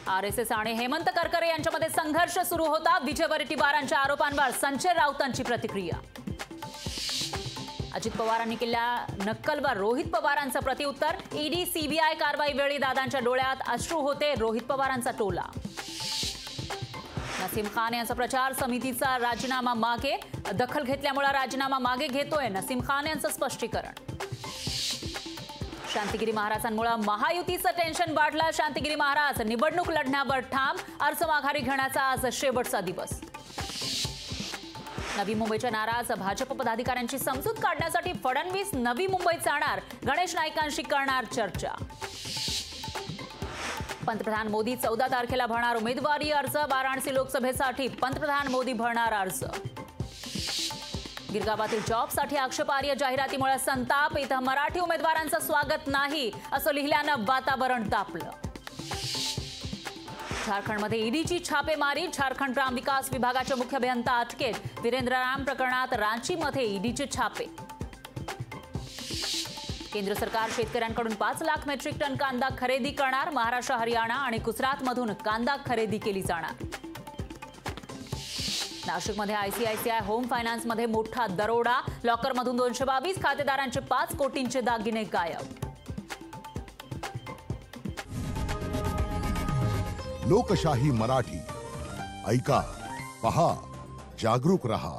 RSS आणि हेमंत करकरे यांच्यामध्ये संघर्ष सुरू होता। विजय वडेट्टीवारांच्या आरोपांवर संजय राऊतांची प्रतिक्रिया। अजित पवारांनी केलेल्या नक्कलवर रोहित पवारांचं प्रतिउत्तर। ईडी सीबीआय कारवाई वेळी दादांच्या डोळ्यात अश्रू होते, रोहित पवारांचा टोला। नसीम खान यांचा प्रचार समितीचा राजीनामा मागे, दखल घेतल्यामुळे राजीनामा मागे घेतोय नसीम खान यांचं स्पष्टीकरण। शांतिगिरी महाराजांमुळे महायुतीचं टेन्शन वाढलं। शांतिगिरी महाराज निवडणूक लढण्यावर ठाम, अर्ज माघारी घेण्याचा आज शेवटचा दिवस। नवी मुंबईच्या नाराज भाजप पदाधिकाऱ्यांची समजूत काढण्यासाठी फडणवीस नवी मुंबईत जाणार, गणेश नाईकांशी करणार चर्चा। पंतप्रधान मोदी 14 तारखेला भरणार उमेदवारी अर्ज। वाराणसी लोकसभेसाठी पंतप्रधान मोदी भरणार अर्ज। गिरगावातील जॉबसाठी आक्षेपार्ह जाहिरातीमुळे संताप। इथं मराठी उमेदवारांचं स्वागत नाही असं लिहिल्यानं वातावरण तापलं। झारखंडमध्ये ईडीची छापेमारी। झारखंड ग्रामविकास विभागाचे मुख्य अभियंता अटकेत। वीरेंद्र राम प्रकरणात रांचीमध्ये ईडीचे छापे। केंद्र सरकार शेतकऱ्यांकडून 5 लाख मेट्रिक टन कांदा खरेदी करणार। महाराष्ट्र, हरियाणा आणि गुजरातमधून कांदा खरेदी केली जाणार। नाशिकमध्ये आयसीआयसीआय होम फायनान्समध्ये मोठा दरोडा। लॉकरमधून 222 खातेदारांचे 5 कोटींचे दागिने गायब। लोकशाही मराठी ऐका, पहा, जागरूक रहा।